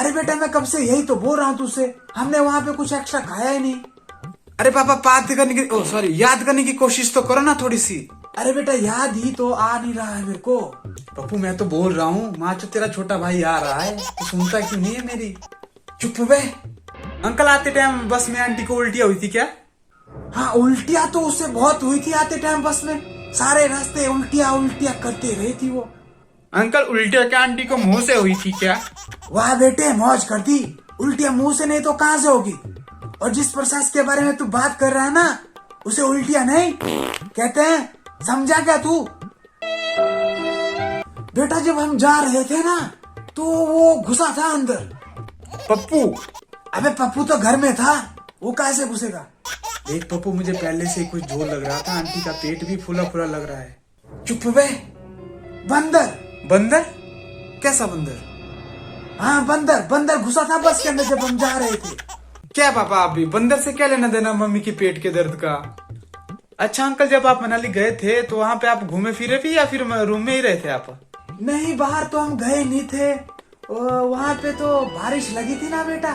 अरे बेटा मैं कब से यही तो बोल रहा हूँ तुझसे, हमने वहाँ पे कुछ एक्स्ट्रा खाया ही नहीं। अरे पापा याद करने की कोशिश तो करो ना थोड़ी सी। अरे बेटा याद ही तो आ नहीं रहा है मेरे को। पप्पू मैं तो बोल रहा हूँ, माँ जो तेरा छोटा भाई आ रहा है तो सुनता क्यों नहीं है मेरी। चुप बे। अंकल आते टाइम बस में आंटी को उल्टियाँ हुई थी क्या? हाँ उल्टियाँ तो उससे बहुत हुई थी आते टाइम बस में, सारे रास्ते उल्टियाँ उल्टियाँ करते रही थी वो। अंकल उल्टियाँ क्या आंटी को मुंह से हुई थी क्या? वाह बेटे मौज कर दी, उल्टियाँ मुंह से नहीं तो कहाँ से होगी। और जिस प्रसाद के बारे में तू बात कर रहा है ना, उसे उल्टियाँ नहीं कहते हैं, समझा क्या तू? बेटा जब हम जा रहे थे ना तो वो घुसा था अंदर। पप्पू? अबे पप्पू तो घर में था, वो कैसे घुसेगा? देख पप्पू मुझे पहले से ही कुछ जोर लग रहा था, आंटी का पेट भी फूला फूला लग रहा है। चुप बे। बंदर। बंदर? कैसा बंदर? हाँ बंदर, बंदर घुसा था बस के अंदर जब हम जा रहे थे। क्या पापा आप भी, बंदर से क्या लेना देना मम्मी की पेट के दर्द का? अच्छा अंकल जब आप मनाली गए थे तो वहाँ पे आप घूमे फिरे भी या फिर रूम में ही रहे थे आप? नहीं बाहर तो हम गए नहीं थे, वहाँ पे तो बारिश लगी थी ना बेटा,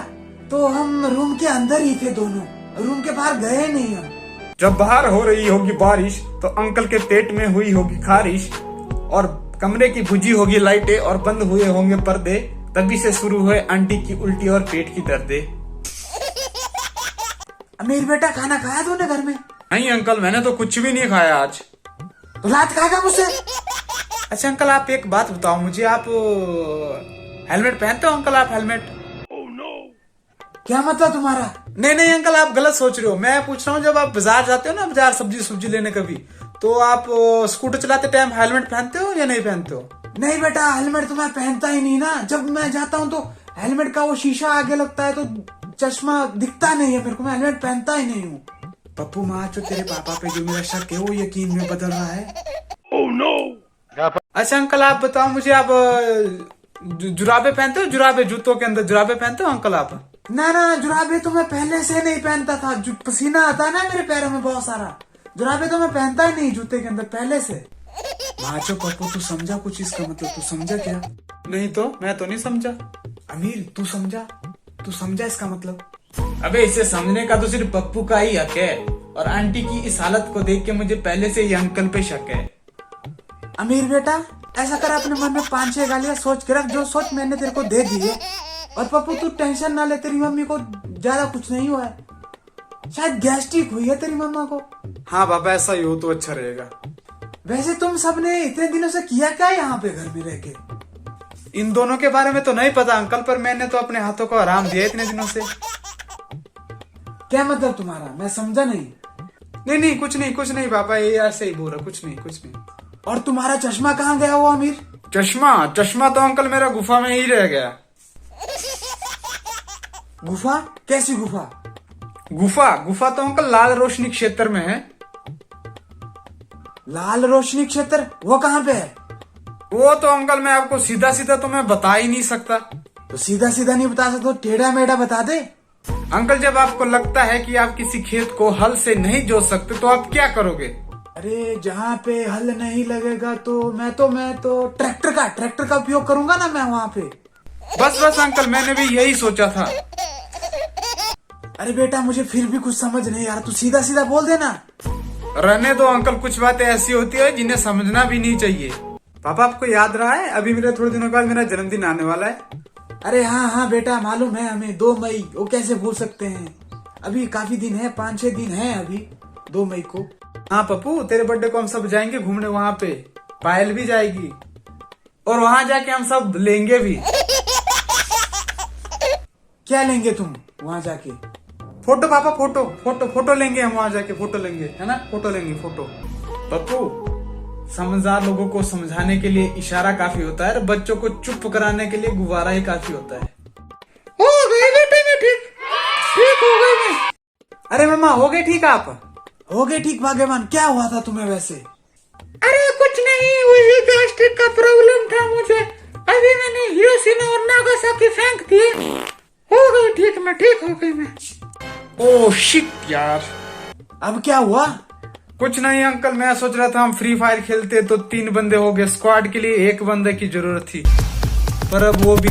तो हम रूम के अंदर ही थे दोनों, रूम के बाहर गए नहीं हम। जब बाहर हो रही होगी बारिश तो अंकल के पेट में हुई होगी खारिश और कमरे की बुझी होगी लाइटें और बंद हुए होंगे पर्दे, तभी से शुरू हुए आंटी की उल्टी और पेट की दर्दे। अमीर बेटा खाना खाया तूने घर में? नहीं अंकल मैंने तो कुछ भी नहीं खाया आज। तो लात खाएगा मुझसे? अच्छा अंकल आप एक बात बताओ मुझे, आप हेलमेट पहनते हो अंकल? आप हेलमेट? क्या मतलब तुम्हारा? नहीं अंकल आप गलत सोच रहे हो, मैं पूछ रहा हूँ जब आप बाजार जाते हो ना, बाजार सब्जी लेने कभी, तो आप स्कूटर चलाते टाइम हेलमेट पहनते हो या नहीं पहनते हो? नहीं बेटा हेलमेट तो मैं पहनता ही नहीं ना, जब मैं जाता हूँ तो हेलमेट का वो शीशा आगे लगता है तो चश्मा दिखता नहीं है मेरे को, मैं हेलमेट पहनता ही नहीं हूँ। पप्पू माँ जो तेरे पापा पे जो मेरा शक है वो यकीन में बदल रहा है। Oh no! अच्छा अंकल आप बताओ मुझे, आप जुराबे पहनते हो? जुराबे जूतों के अंदर जुराबे पहनते हो अंकल आप? ना जुराबे तो मैं पहले से नहीं पहनता था, जो पसीना आता है ना मेरे पैरों में बहुत सारा, जुराबे तो मैं पहनता ही नहीं जूते के अंदर पहले से। माचो पप्पू तू समझा कुछ इसका मतलब? तू समझा क्या? नहीं तो मैं तो नहीं समझा। अमीर तू समझा इसका मतलब? अबे इसे समझने का तो सिर्फ पप्पू का ही हक है, और आंटी की इस हालत को देख के मुझे पहले से ही अंकल पे शक है। अमीर बेटा ऐसा कर, अपने मन में 5-6 गालियां सोच के रख, जो सोच मैंने तेरे को दे दी है। और पप्पू तू टेंशन ना ले, तेरी मम्मी को ज्यादा कुछ नहीं हुआ है, शायद गैस्ट्रिक हुई है तेरी मम्मा को। हाँ पापा ऐसा ही हो तो अच्छा रहेगा। वैसे तुम सबने इतने दिनों से किया क्या यहाँ पे घर में रह के? इन दोनों के बारे में तो नहीं पता अंकल, पर मैंने तो अपने हाथों को आराम दिया इतने दिनों से। क्या मतलब तुम्हारा? मैं समझा नहीं। नहीं कुछ नहीं पापा, ये ऐसे ही बोल रहा, कुछ नहीं। और तुम्हारा चश्मा कहाँ गया वो अमीर? चश्मा तो अंकल मेरा गुफा में ही रह गया। गुफा? कैसी गुफा? गुफा तो अंकल लाल रोशनी क्षेत्र में है। लाल रोशनी क्षेत्र वो कहाँ पे है? वो तो अंकल मैं आपको सीधा तो मैं बता ही नहीं सकता। तो सीधा नहीं बता सकते, टेढ़ा मेढ़ा बता दे। अंकल जब आपको लगता है कि आप किसी खेत को हल से नहीं जोत सकते तो आप क्या करोगे? अरे जहाँ पे हल नहीं लगेगा तो मैं तो ट्रैक्टर का उपयोग करूंगा ना मैं वहाँ पे। बस अंकल मैंने भी यही सोचा था। अरे बेटा मुझे फिर भी कुछ समझ नहीं आ रहा, तू सीधा बोल देना। रहने दो अंकल, कुछ बातें ऐसी होती है जिन्हें समझना भी नहीं चाहिए। पापा आपको याद रहा है अभी मेरे थोड़े दिनों बाद मेरा जन्मदिन आने वाला है? अरे हाँ बेटा मालूम है हमें, 2 मई, वो कैसे भूल सकते हैं, अभी काफी दिन है, 5-6 दिन है अभी 2 मई को। हाँ पप्पू तेरे बर्थडे को हम सब जाएंगे घूमने वहाँ पे, पायल भी जाएगी और वहाँ जाके हम सब लेंगे भी। क्या लेंगे तुम वहाँ जाके? फोटो पापा, फोटो लेंगे हम वहाँ जाके, फोटो लेंगे है ना, फोटो लेंगे फोटो। पप्पू समझदार लोगों को समझाने के लिए इशारा काफी होता है, बच्चों को चुप कराने के लिए गुब्बारा ही काफी होता है। हो गए बेटे में ठीक हो गए मैं। अरे मम्मा हो गए ठीक? आप हो गए ठीक भाग्यवान? क्या हुआ था तुम्हें वैसे? अरे कुछ नहीं, वही गैस्ट्रिक का प्रॉब्लम था मुझे, अभी मैंने हिरोशिमा और नागासाकी फेंक दिए, हो गई ठीक, मैं ठीक हो गई मैं। ओह शिट यार, अब क्या हुआ? कुछ नहीं अंकल, मैं सोच रहा था हम फ्री फायर खेलते तो 3 बंदे हो गए, स्क्वाड के लिए 1 बंदे की जरूरत थी, पर अब वो भी